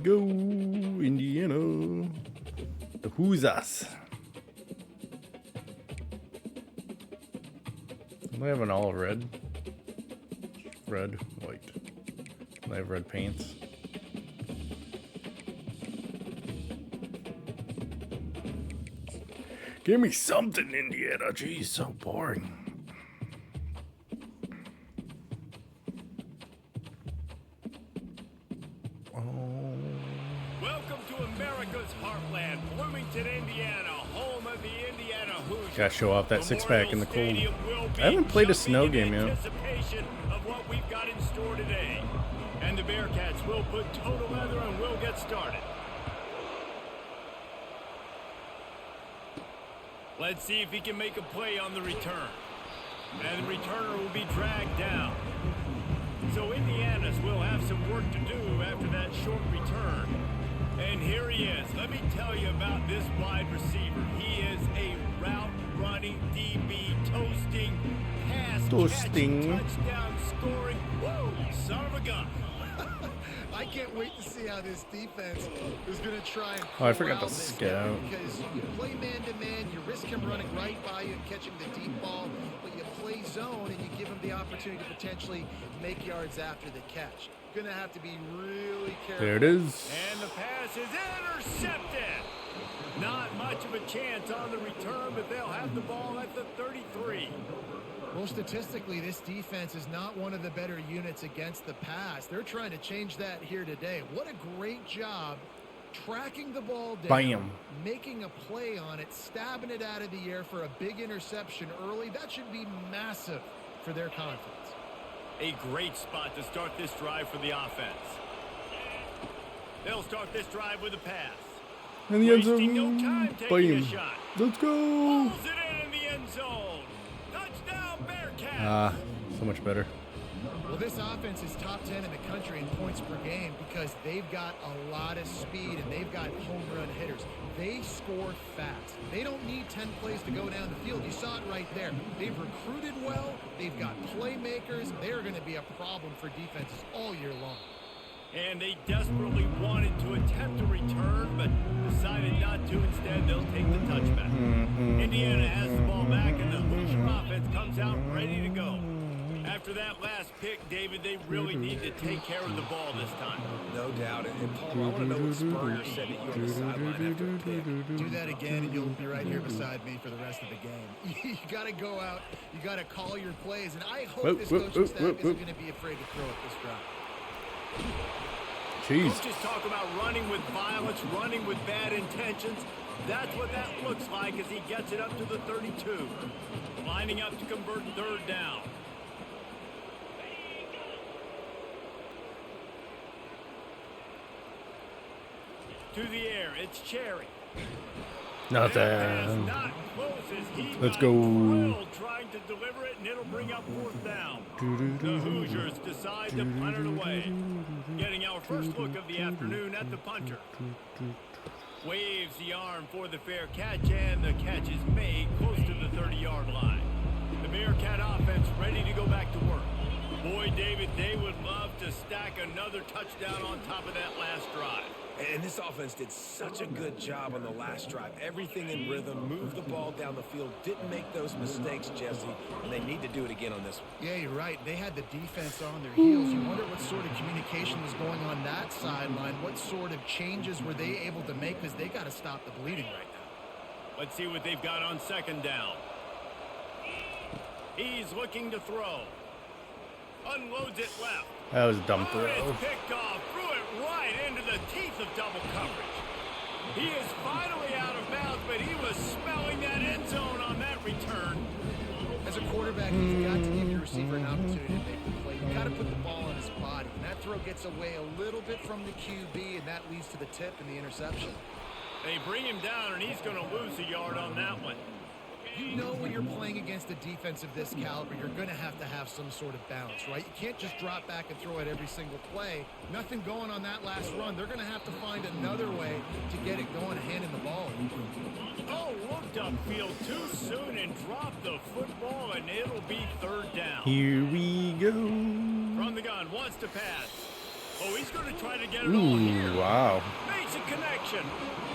Go, Indiana. The Hoosiers. I have an all red. Red, white. I have red pants. Give me something, Indiana. Jeez, so boring. Welcome to America's heartland, Bloomington, Indiana, home of the Indiana Hoosiers. Gotta show off that six-pack in the cold. I haven't played a snow game yet. Anticipation of what we've got in store today. And the Bearcats will put total leather and we'll get started. Let's see if he can make a play on the return. And the returner will be dragged down. So Indiana's will have some work to do after that short return. And here he is. Let me tell you about this wide receiver. He is a route-running DB, toasting, pass-catching, touchdown scoring. Woo! Son of a gun. I can't wait to see how this defense is going to try and I forgot to scout. because you play man-to-man, you risk him running right by you and catching the deep ball, but you play zone and you give him the opportunity to potentially make yards after the catch. Going to have to be really careful. There it is. And the pass is intercepted. Not much of a chance on the return, but they'll have the ball at the 33. Well, statistically, this defense is not one of the better units against the pass. They're trying to change that here today. What a great job tracking the ball down, Bam. making a play on it, stabbing it out of the air for a big interception early. That should be massive for their confidence. A great spot to start this drive for the offense. They'll start this drive with a pass. In the end Wasting zone. no time taking a Bam. shot. Let's go. Pulls it in the end zone. Touchdown, Bearcats. So much better. Well, this offense is top 10 in the country in points per game because they've got a lot of speed and they've got home run hitters. They score fast. They don't need 10 plays to go down the field. You saw it right there. They've recruited well. They've got playmakers. They're going to be a problem for defenses all year long. And they desperately wanted to attempt a return, but decided not to. Instead, they'll take the touchback. Indiana has the ball back, and the Hoosier offense comes out ready to go. After that last pick, David, they really need to take care of the ball this time. No doubt. And Paul, I want to know what Spurrier said to you on the sideline after a pick. Do that again, and you'll be right here beside me for the rest of the game. You got to go out. You got to call your plays, and I hope this coaching staff isn't going to be afraid to throw it this drive. Jeez. Coaches talk about running with violence, running with bad intentions. That's what that looks like as he gets it up to the 32. Lining up to convert third down. To the air, it's Cherry. Nothing. Not close as he Let's got go. drilled trying to deliver it, and it'll bring up fourth down. The Hoosiers decide to punt it away. Getting our first look of the afternoon at the punter. Waves the arm for the fair catch, and the catch is made close to the 30-yard line. The Bearcat offense ready to go back to work. Boy, David, they would love to stack another touchdown on top of that last drive. And this offense did such a good job on the last drive. Everything in rhythm, moved the ball down the field, didn't make those mistakes, Jesse, and they need to do it again on this one. Yeah, you're right. They had the defense on their heels. You wonder what sort of communication was going on that sideline. What sort of changes were they able to make because they got to stop the bleeding right now. Let's see what they've got on second down. He's looking to throw. Unloads it left. That was a dumb Oh, throw. it's picked off. Threw it right into the teeth of double coverage. He is finally out of bounds, but he was smelling that end zone on that return. As a quarterback, you've got to give your receiver an opportunity to make the play. You've got to put the ball on his body. And that throw gets away a little bit from the QB, and that leads to the tip and the interception. They bring him down, and he's going to lose a yard on that one. You know when you're playing against a defense of this caliber, you're going to have some sort of balance, right? You can't just drop back and throw it every single play. Nothing going on that last run. They're going to have to find another way to get it going, handing the ball. Oh, looked upfield too soon and dropped the football, and it'll be third down. Here we go. From the gun, wants to pass. Oh, he's going to try to get it all here. Wow. Makes a connection.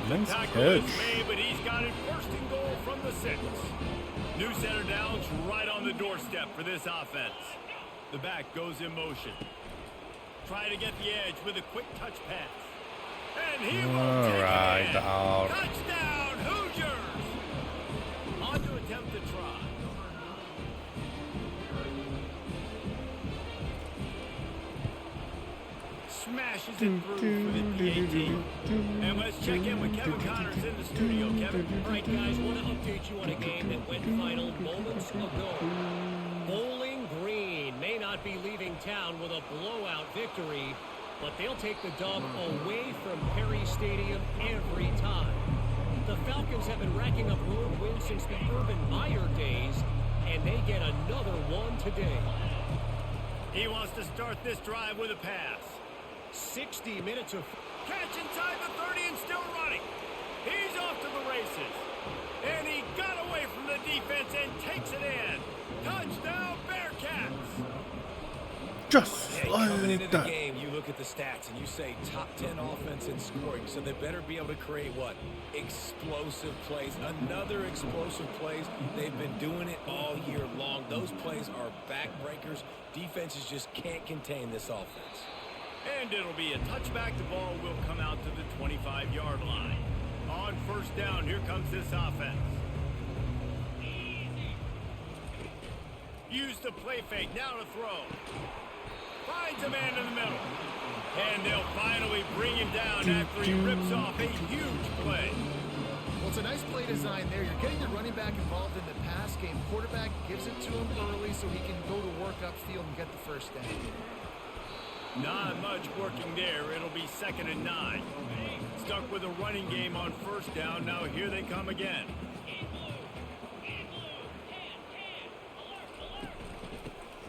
Nice Tackle is catch. made, but he's got it first and goal from the 6. New center downs right on the doorstep for this offense. The back goes in motion. Try to get the edge with a quick touch pass. And he will take it in. Dog. Touchdown, Hoosiers! On to attempt the try. Smashes it through for the PAT. And let's check in with Kevin Connors in the studio. Kevin. All right, guys, want to update you on a game that went final moments ago. Bowling Green may not be leaving town with a blowout victory, but they'll take the dub away from Perry Stadium every time. The Falcons have been racking up road wins since the Urban Meyer days, and they get another one today. He wants to start this drive with a pass. 60 minutes of Catch inside the 30 and still running. He's off to the races. And he got away from the defense and takes it in. Touchdown, Bearcats. Just Coming into like the that. game, you look at the stats and you say top 10 offense in scoring, so they better be able to create what? Explosive plays. Another explosive plays. They've been doing it all year long. Those plays are backbreakers. Defenses just can't contain this offense. And it'll be a touchback. The ball will come out to the 25-yard line. On first down, here comes this offense. Use the play fake. Now to throw. Finds a man in the middle. And they'll finally bring him down after he rips off a huge play. Well, it's a nice play design there. You're getting the running back involved in the pass game. Quarterback gives it to him early so he can go to work upfield and get the first down. Not much working there. It'll be 2nd and 9. Stuck with a running game on first down. Now here they come again.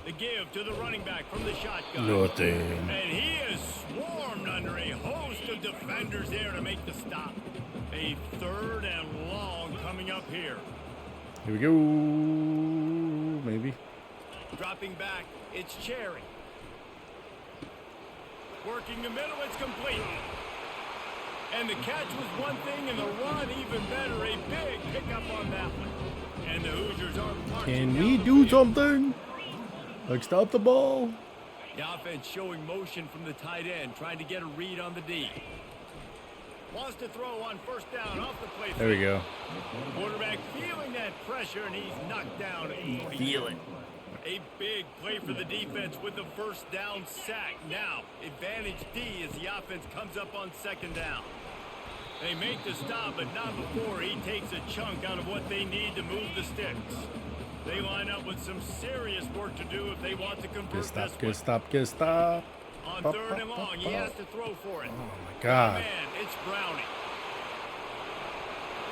The give to the running back from the shotgun. Nothing. And he is swarmed under a host of defenders there to make the stop. A 3rd and long coming up here. Here we go. Maybe. Dropping back, it's Cherry. Working the middle, it's complete. And the catch was one thing, and the run even better. A big pickup on that one. And the Hoosiers are marching. Can we down the do field. something? Like stop the ball? The offense showing motion from the tight end, trying to get a read on the D. Wants to throw on first down off the play. There we go. Quarterback feeling that pressure, and he's knocked down at 42. Feel it. A big play for the defense with the first down sack. Now, advantage D as the offense comes up on 2nd down. They make the stop, but not before he takes a chunk out of what they need to move the sticks. They line up with some serious work to do if they want to convert Good stop, this good one. stop, good stop. On Pop, 3rd pop, and long, pop, he pop. has to throw for it. Oh my god. Man, it's Browning.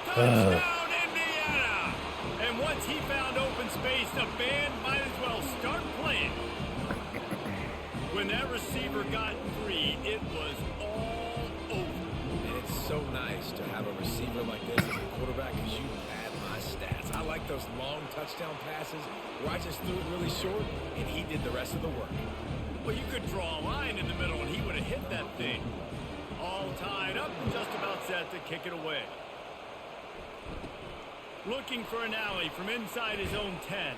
Touchdown, Indiana! And once he found open space, the band might as well start playing. When that receiver got 3, it was all over. And it's so nice to have a receiver like this as a quarterback because you had my stats. I like those long touchdown passes where I just threw it really short and he did the rest of the work. Well, you could draw a line in the middle and he would have hit that thing. All tied up and just about set to kick it away. Looking for an alley from inside his own 10.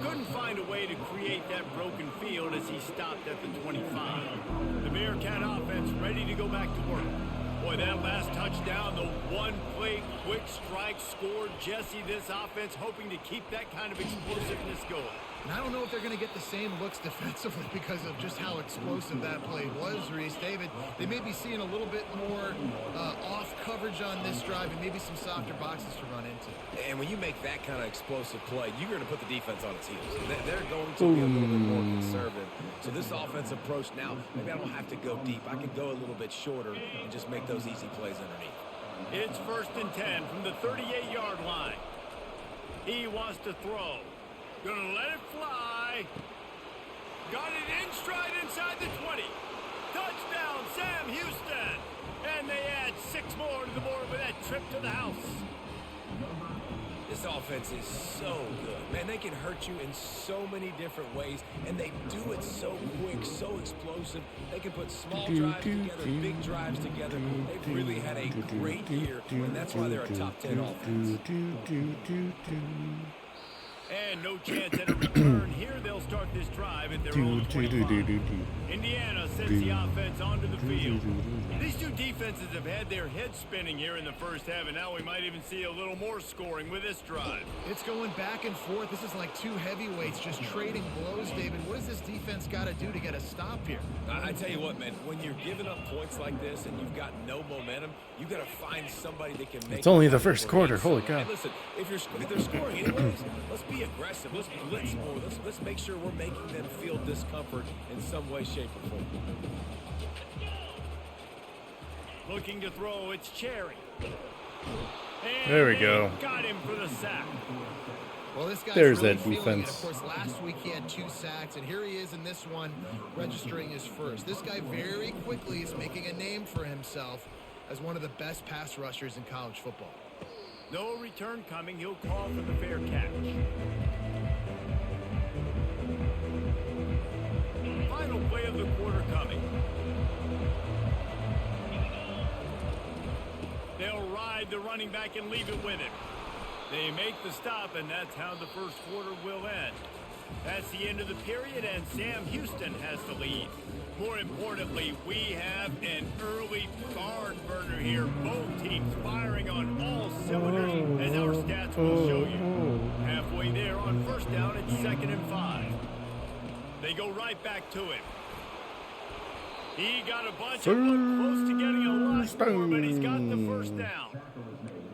Couldn't find a way to create that broken field as he stopped at the 25. The Bearcat offense ready to go back to work. Boy, that last touchdown, the one-play quick strike scored. Jesse, this offense hoping to keep that kind of explosiveness going. And I don't know if they're going to get the same looks defensively because of just how explosive that play was, Reese. David, they may be seeing a little bit more off coverage on this drive and maybe some softer boxes to run into. And when you make that kind of explosive play, you're going to put the defense on its heels. They're going to be a little bit more conservative. So this offensive approach now, maybe I don't have to go deep. I can go a little bit shorter and just make those easy plays underneath. It's 1st and 10 from the 38-yard line. He wants to throw. Gonna let it fly. Got it in stride inside the 20. Touchdown, Sam Houston. And they add 6 more to the board with that trip to the house. This offense is so good. Man, they can hurt you in so many different ways, and they do it so quick, so explosive. They can put small drives together, big drives together. They've really had a great year, and that's why they're a top 10 offense. And no chance at a return. Here they'll start this drive at their own 25. Indiana sends the offense onto the field. These two defenses have had their heads spinning here in the first half, and now we might even see a little more scoring with this drive. It's going back and forth. This is like two heavyweights just trading blows, David. What does this defense got to do to get a stop here? I tell you what, man, when you're giving up points like this and you've got no momentum, you got to find somebody that can make It's only the first quarter. Holy cow. Hey, listen, if they're scoring anyways, let's be aggressive. Let's blitz more. Let's make sure we're making them feel discomfort in some way, shape, or form. Looking to throw, it's Cherry. And There we go. Got him for the sack. Well, this guy's There's really that feeling it. defense. Of course, last week he had 2 sacks, and here he is in this one, registering his first. This guy very quickly is making a name for himself as one of the best pass rushers in college football. No return coming. He'll call for the fair catch. Final play of the quarter coming. They'll ride the running back and leave it with him. They make the stop, and that's how the first quarter will end. That's the end of the period, and Sam Houston has the lead. More importantly, we have an early barn burner here. Both teams firing on all cylinders, as our stats will show you. Halfway there on first down, it's 2nd and 5. They go right back to him. He got a bunch of them, close to getting a lot more, but he's got the first down.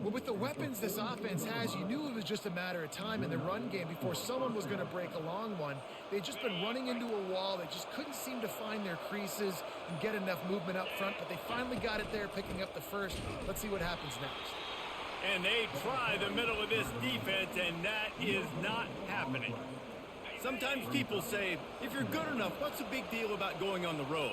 Well, with the weapons this offense has, you knew it was just a matter of time in the run game before someone was going to break a long one. They'd just been running into a wall. They just couldn't seem to find their creases and get enough movement up front, but they finally got it there, picking up the first. Let's see what happens next. And they try the middle of this defense, and that is not happening. Sometimes people say, if you're good enough, what's the big deal about going on the road?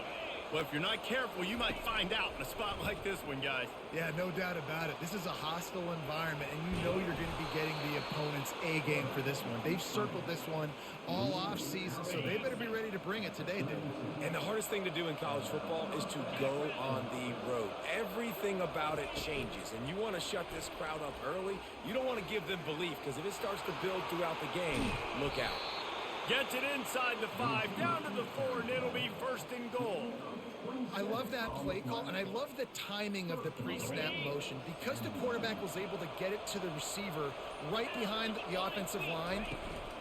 Well, if you're not careful, you might find out in a spot like this one, guys. Yeah, no doubt about it. This is a hostile environment, and you know you're going to be getting the opponent's A game for this one. They've circled this one all off season, so they better be ready to bring it today, dude. And the hardest thing to do in college football is to go on the road. Everything about it changes, and you want to shut this crowd up early. You don't want to give them belief, because if it starts to build throughout the game, look out. Gets it inside the 5, down to the 4, and it'll be 1st and goal. I love that play call, and I love the timing of the pre-snap motion. Because the quarterback was able to get it to the receiver right behind the offensive line,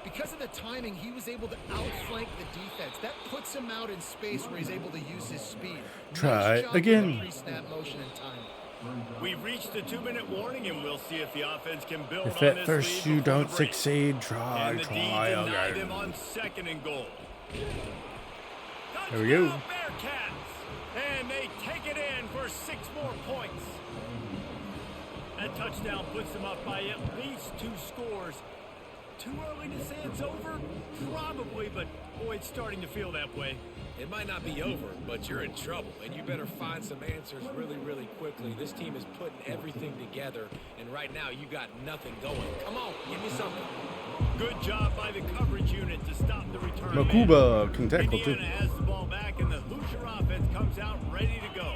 because of the timing, he was able to outflank the defense. That puts him out in space where he's able to use his speed. Try Nice job again. with the pre-snap motion and timing. We've reached the 2-minute warning, and we'll see if the offense can build If on at this first lead you before don't the break. succeed, try And the D denied them again. on 2nd and goal. There we go. Touchdown, Bearcats! And they take it in for 6 more points. That touchdown puts them up by at least 2 scores. Too early to say it's over? Probably, but boy, it's starting to feel that way. It might not be over, but you're in trouble, and you better find some answers really, really quickly. This team is putting everything together, and right now you got nothing going. Come on, give me something. Good job by the coverage unit to stop the return. Makuba can tackle too. Indiana has the ball back, and the Hoosier offense comes out ready to go.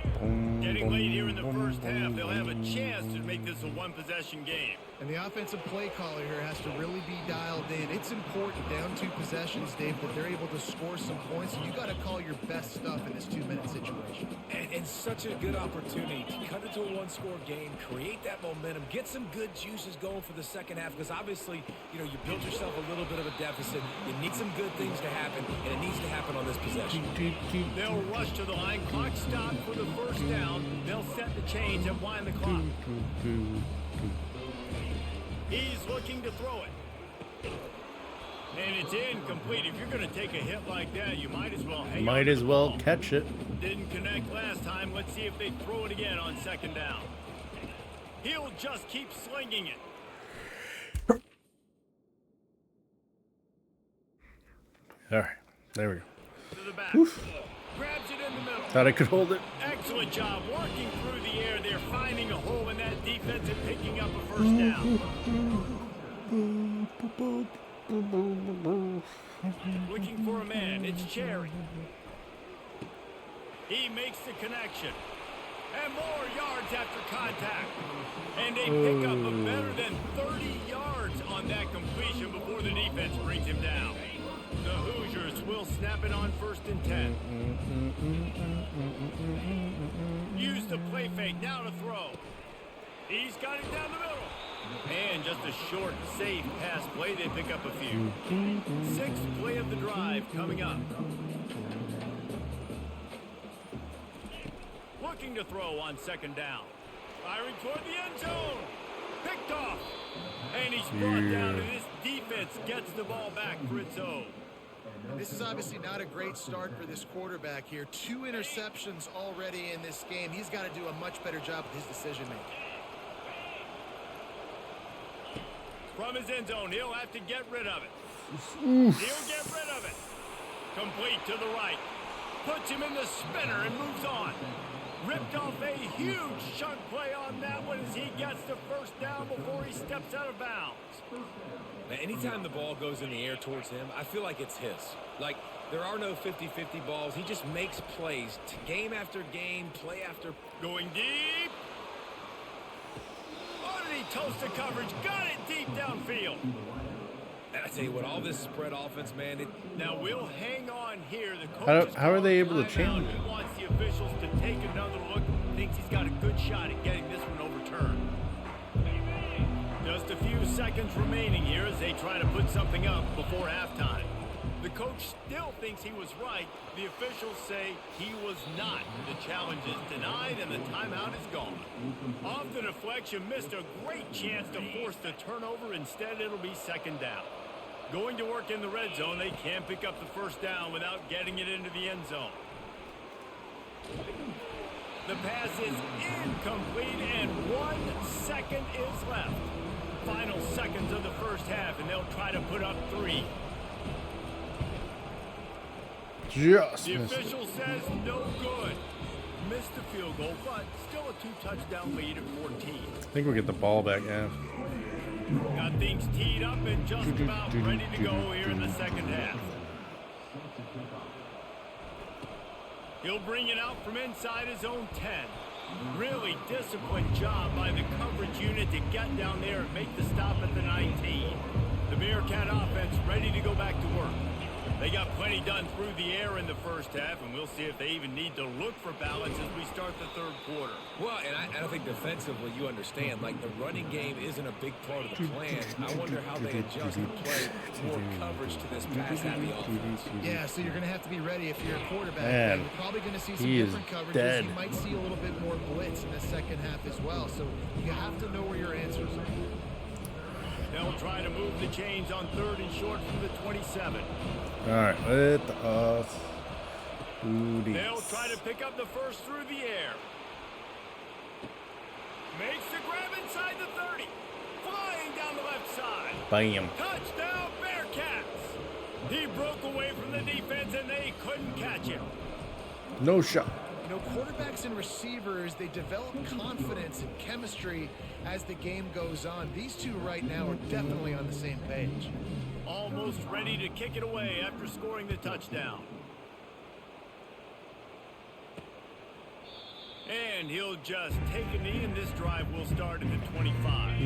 Getting late here in the first half, they'll have a chance to make this a 1-possession game. And the offensive play caller here has to really be dialed in. It's important down 2 possessions, Dave, that they're able to score some points. And you got to call your best stuff in this 2-minute situation. And such a good opportunity to cut it to a 1-score game, create that momentum, get some good juices going for the second half, because obviously, you know, you built yourself a little bit of a deficit. You need some good things to happen, and it needs to happen on this possession. They'll rush to the line. Clock stop for the first down. They'll set the chains and wind the clock. He's looking to throw it. And it's incomplete. If you're going to take a hit like that, you might as well hang on to the ball. Catch it. Didn't connect last time. Let's see if they throw it again on 2nd down. He'll just keep slinging it. All right, there we go. To the back. Oof. Grabs it in the middle. Thought I could hold it. Excellent job working through the air. They're finding a hole in that defense and picking up a first down. Looking for a man. It's Cherry. He makes the connection. And more yards after contact. And they pick up a better than 30 yards on that completion before the defense brings him down. The Hoosiers will snap it on 1st and 10. Use the play fake now to throw. He's got it down the middle. And just a short, safe pass play. They pick up a few. 6th play of the drive coming up. Looking to throw on 2nd down. Firing toward the end zone. Picked off. And he's brought down, and this defense gets the ball back for its own. This is obviously not a great start for this quarterback here. 2 interceptions already in this game. He's got to do a much better job with his decision-making. From his end zone, he'll have to get rid of it. He'll get rid of it. Complete to the right. Puts him in the spinner and moves on. Ripped off a huge chunk play on that one as he gets the 1st down before he steps out of bounds. Now, anytime the ball goes in the air towards him, I feel like it's his. Like, there are no 50-50 balls. He just makes plays game after game, play after. Going deep. Oh, did he toast the coverage? Got it deep downfield. And I tell you what, all this spread offense, man. Now we'll hang on here. The coach How are they able to change it? He wants the officials to take another look. Thinks he's got a good shot at getting this one overturned. Just a few seconds remaining here as they try to put something up before halftime. The coach still thinks he was right. The officials say he was not. The challenge is denied and the timeout is gone. Off the deflection, missed a great chance to force the turnover. Instead, it'll be 2nd down. Going to work in the red zone, they can't pick up the 1st down without getting it into the end zone. The pass is incomplete and 1 second is left. Final seconds of the 1st half, and they'll try to put up 3. Just the missed official says no good. Missed the field goal, but still a 2-touchdown lead at 14. I think we'll get the ball back, yeah. Got things teed up and just about ready to go here in the 2nd half. He'll bring it out from inside his own 10. Really disciplined job by the coverage unit to get down there and make the stop at the 19. The Bearcat offense ready to go back to work. They got plenty done through the air in the 1st half, and we'll see if they even need to look for balance as we start the 3rd quarter. Well, and I think defensively, you understand, like, the running game isn't a big part of the plan. I wonder how they adjust and play more coverage to this pass-happy offense. Yeah, so you're going to have to be ready if you're a quarterback. Man, you're probably going to see some he different is coverages. dead. You might see a little bit more blitz in the 2nd half as well. So you have to know where your answers are. They'll try to move the chains on 3rd and short from the 27. All right, let us do this. They'll try to pick up the 1st through the air. Makes the grab inside the 30. Flying down the left side. Bam. Touchdown, Bearcats. He broke away from the defense, and they couldn't catch him. No shot. You know, quarterbacks and receivers, they develop confidence and chemistry as the game goes on. These two right now are definitely on the same page. Almost ready to kick it away after scoring the touchdown. And he'll just take a knee, and this drive will start at the 25.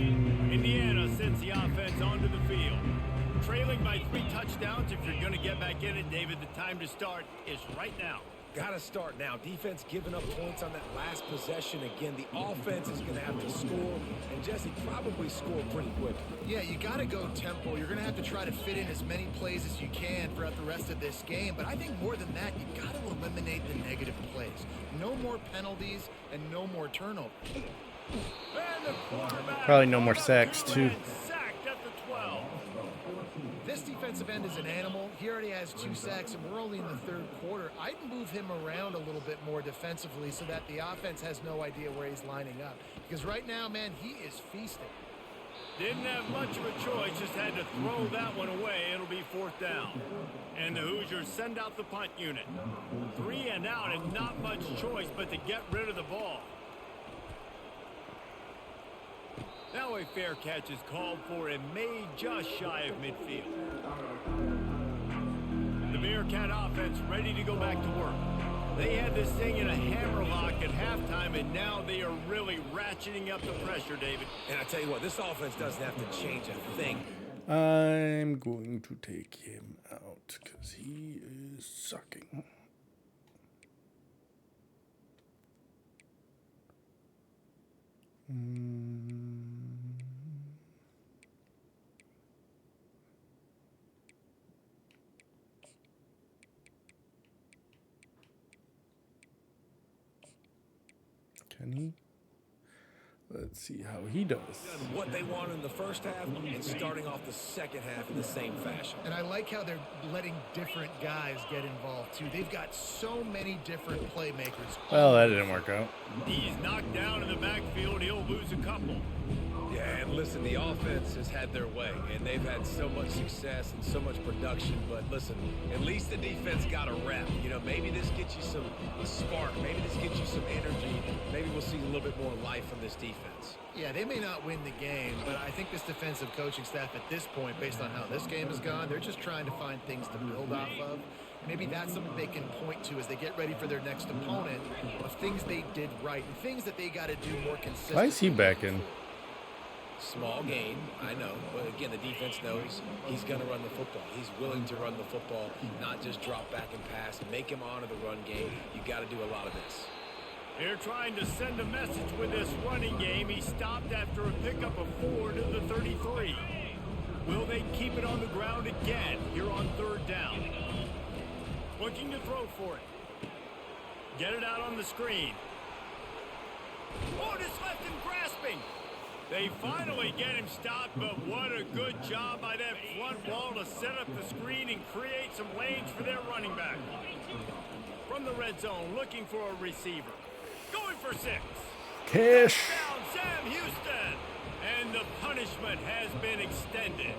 Indiana sends the offense onto the field. Trailing by 3 touchdowns. If you're going to get back in it, David, the time to start is right now. Got to start now. Defense giving up points on that last possession. Again, the offense is going to have to score, and Jesse probably score pretty quick. Yeah, you got to go tempo. You're going to have to try to fit in as many plays as you can throughout the rest of this game. But I think more than that, you got to eliminate the negative plays. No more penalties and no more turnovers. And the quarterback Probably no more sacks, too. Sacked at the 12. This defensive end is an animal. He already has 2 sacks, and we're only in the 3rd quarter. I'd move him around a little bit more defensively so that the offense has no idea where he's lining up. Because right now, man, he is feasting. Didn't have much of a choice, just had to throw that one away. It'll be 4th down. And the Hoosiers send out the punt unit. 3 and out, and not much choice but to get rid of the ball. Now a fair catch is called for and made just shy of midfield. The Bearcat offense ready to go back to work. They had this thing in a hammerlock at halftime, and now they are really ratcheting up the pressure, David. And I tell you what, this offense doesn't have to change a thing. I'm going to take him out because he is sucking. Can he? Let's see how he does. What they wanted in the first half and starting off the second half in the same fashion. And I like how they're letting different guys get involved, too. They've got so many different playmakers. Well, that didn't work out. He's knocked down in the backfield. He'll lose a couple. Yeah, and listen, the offense has had their way, and they've had so much success and so much production. But listen, at least the defense got a rep. You know, maybe this gets you some spark. Maybe this gets you some energy. Maybe we'll see a little bit more life from this defense. Yeah, they may not win the game, but I think this defensive coaching staff at this point, based on how this game has gone, they're just trying to find things to build off of. Maybe that's something they can point to as they get ready for their next opponent of things they did right and things that they got to do more consistently. Why is he back in? Small gain, I know, but again, the defense knows he's going to run the football. He's willing to run the football, not just drop back and pass, make him honor the run game. You got to do a lot of this. They're trying to send a message with this running game. He stopped after a pickup of 4 to the 33. Will they keep it on the ground again here on third down? Looking to throw for it. Get it out on the screen. Oh, just left him grasping. They finally get him stopped, but what a good job by that front wall to set up the screen and create some lanes for their running back. From the red zone, looking for a receiver. Going for 6. Cash. Touchdown, Sam Houston. And the punishment has been extended.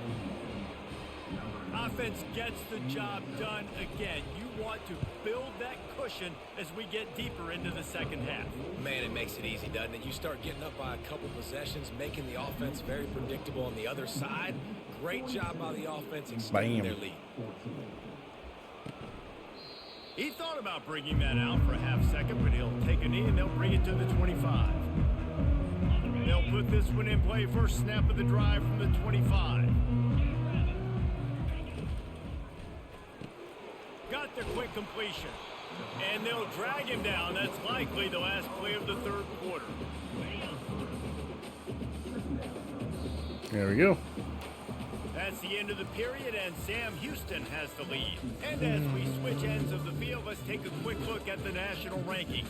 Offense gets the job done again. You want to build that cushion as we get deeper into the second half. Man, it makes it easy, doesn't it? You start getting up by a couple possessions, making the offense very predictable on the other side. Great job by the offense extending their lead. He thought about bringing that out for a half second, but he'll take a knee and they'll bring it to the 25. They'll put this one in play. First snap of the drive from the 25. Got the quick completion. And they'll drag him down. That's likely the last play of the third quarter. There we go. That's the end of the period, and Sam Houston has the lead. And as we switch ends of the field, let's take a quick look at the national rankings.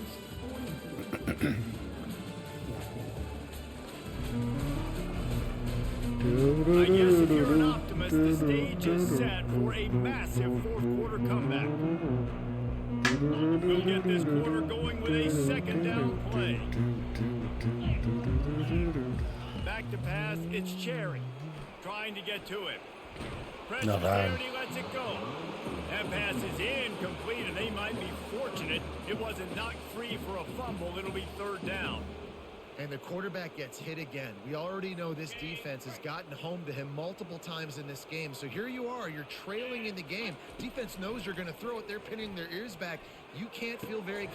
I guess if you're an optimist, the stage is set for a massive fourth-quarter comeback. We'll get this quarter going with a second down play. Back to pass, it's Cherry. Trying to get to it. Pressure there, and he lets it go. That pass is incomplete, and they might be fortunate it wasn't knocked free for a fumble. It'll be third down. And the quarterback gets hit again. We already know this defense has gotten home to him multiple times in this game. So here you are, you're trailing in the game. Defense knows you're going to throw it. They're pinning their ears back. You can't feel very...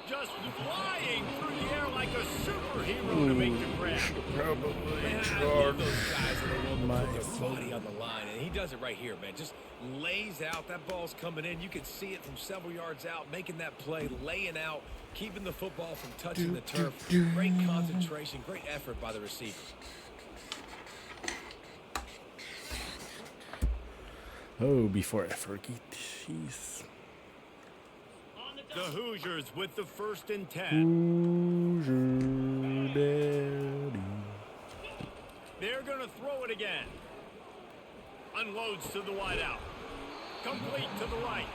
Just flying through the air like a superhero to make the grab. Probably Man, I love those guys that are willing to put their body on the line, and he does it right here, man. Just lays out. That ball's coming in. You can see it from several yards out, making that play, laying out, keeping the football from touching the turf. Great concentration, great effort by the receiver. Oh, before I forget. Jeez. The Hoosiers with the 1st and 10. Hoosier daddy. They're going to throw it again. Unloads to the wideout. Complete to the right.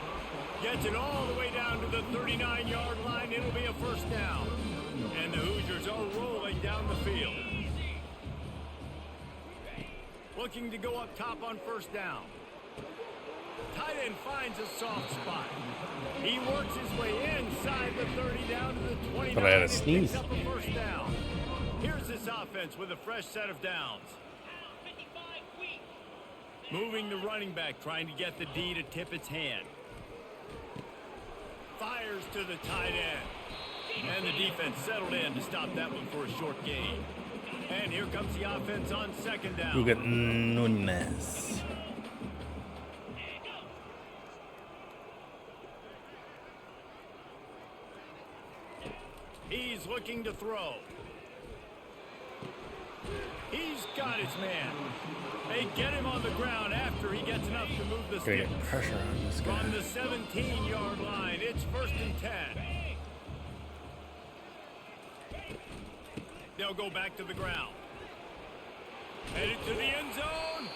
Gets it all the way down to the 39-yard line. It'll be a first down. And the Hoosiers are rolling down the field. Looking to go up top on first down. Tight end finds a soft spot. He works his way inside the 30 down to the 29. But I had a sneeze. Picks up a first down. Here's this offense. offense with a fresh set of downs. Moving the running back, trying to get the D to tip its hand. Fires to the tight end. And the defense settled in to stop that one for a short gain. And here comes the offense on second down. Look at Nunes. He's looking to throw. He's got his man. They get him on the ground after he gets enough to move the Gotta sticks. get pressure on this guy. From the 17-yard line, it's 1st and 10. They'll go back to the ground. Headed to the end zone.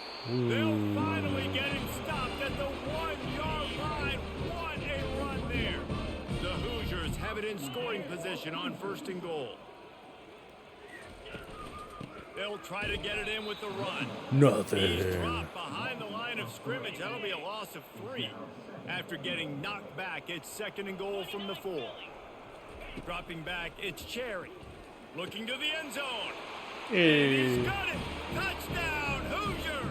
They'll finally get him stopped at the 1-yard line. What a run there. The Hoosiers have it in scoring position on 1st and goal. They'll try to get it in with the run. Nothing. He's dropped behind the line of scrimmage. That'll be a loss of 3. After getting knocked back, it's 2nd and goal from the 4. Dropping back, it's Cherry. Looking to the end zone. Hey. He's got it. Touchdown, Hoosiers.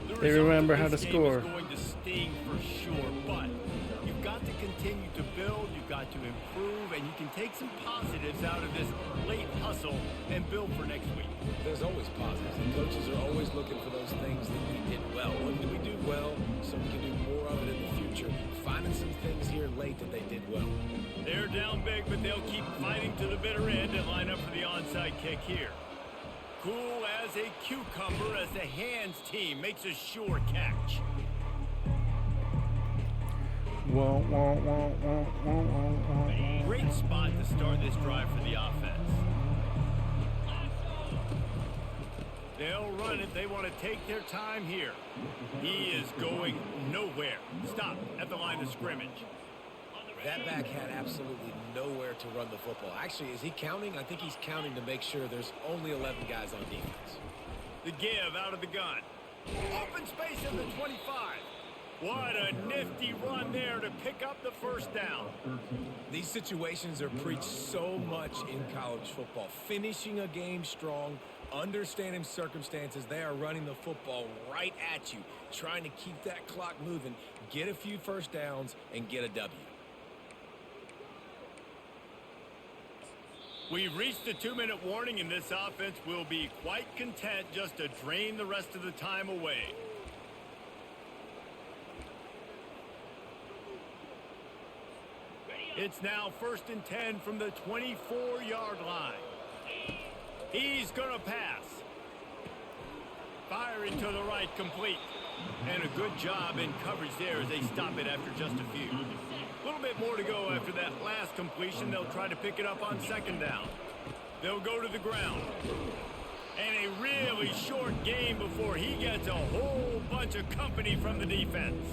The They result remember of how this to game score. is going to sting for sure, but you've got to continue to build, you've got to improve, and you can take some positives out of this late hustle and build for next week. There's always positives. The coaches are always looking for those things that we did well. What did we do well so we can do more of it in the future? Finding some things here late that they did well. They're down big, but they'll keep fighting to the bitter end and line up for the onside kick here. Cool as a cucumber as the hands team makes a sure catch. Great spot to start this drive for the offense. They'll run it. They want to take their time here. He is going nowhere. Stop at the line of scrimmage. That back had absolutely nowhere to run the football. Actually, is he counting? I think he's counting to make sure there's only 11 guys on defense. The give out of the gun. Open space in the 25. What a nifty run there to pick up the 1st down. These situations are preached so much in college football. Finishing a game strong, understanding circumstances. They are running the football right at you, trying to keep that clock moving, get a few 1st downs, and get a W. We've reached the 2-minute warning, and this offense will be quite content just to drain the rest of the time away. It's now 1st and 10 from the 24-yard line. He's going to pass. Firing to the right, complete. And a good job in coverage there as they stop it after just a few. A little bit more to go after that last completion. They'll try to pick it up on 2nd down. They'll go to the ground. And a really short game before he gets a whole bunch of company from the defense.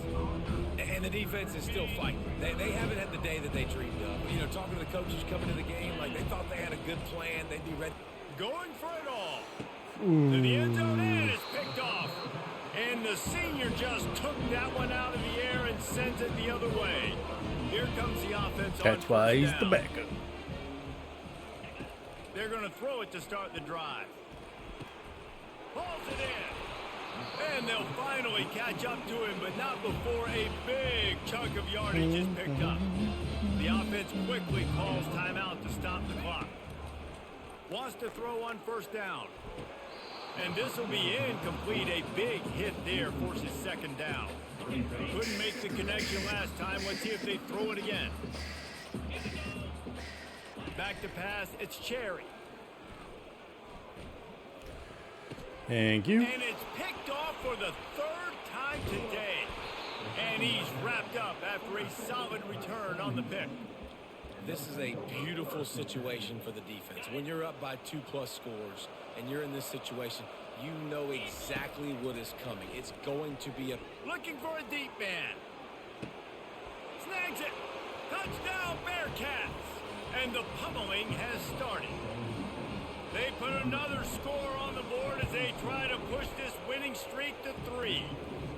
And the defense is still fighting. They haven't had the day that they dreamed of. You know, talking to the coaches coming to the game, like they thought they had a good plan. They'd be ready. Going for it all. To the end zone, and it's picked off. And the senior just took that one out of the air and sends it the other way. Here comes the offense. That's why he's the backup. They're going to throw it to start the drive. Pulls it in. And they'll finally catch up to him, but not before a big chunk of yardage is picked up. The offense quickly calls timeout to stop the clock. Wants to throw on 1st down. And this will be incomplete. A big hit there forces 2nd down. Couldn't make the connection last time. Let's see if they throw it again. Back to pass. It's Cherry. Thank you. And it's picked off for the 3rd time today. And he's wrapped up after a solid return on the pick. This is a beautiful situation for the defense. When you're up by 2+ scores and you're in this situation, you know exactly what is coming. It's going to be a... Looking for a deep man. Snags it. Touchdown, Bearcats. And the pummeling has started. They put another score on the board as they try to push this winning streak to 3.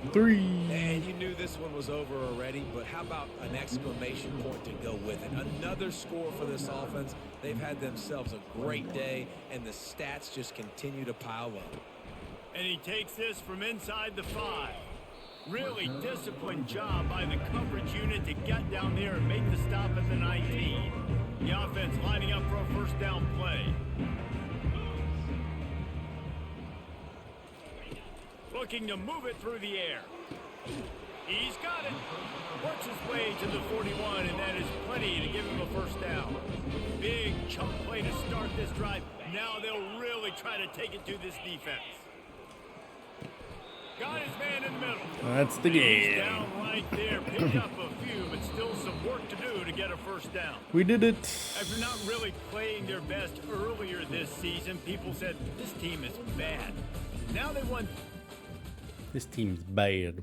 3. And you knew this one was over already, but how about an exclamation point to go with it? Another score for this offense. They've had themselves a great day, and the stats just continue to pile up. And he takes this from inside the 5. Really disciplined job by the coverage unit to get down there and make the stop at the 19. The offense lining up for a first down play. Looking to move it through the air. He's got it. Works his way to the 41, and that is plenty to give him a first down. Big chunk play to start this drive. Now they'll really try to take it to this defense. Got his man in the middle. That's the He's game. down right there. Picked up a few, but still some work to do to get a first down. We did it. After not really playing their best earlier this season, people said this team is bad. Now they won. This team's bad.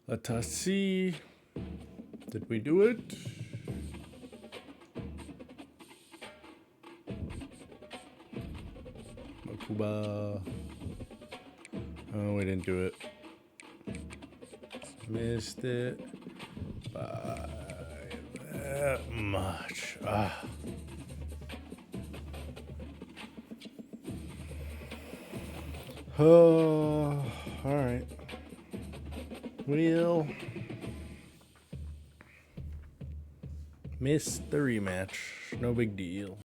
Let us see. Did we do it? Makuba. Oh, we didn't do it. Missed it by that much. Oh, all right. Well, missed the rematch. No big deal.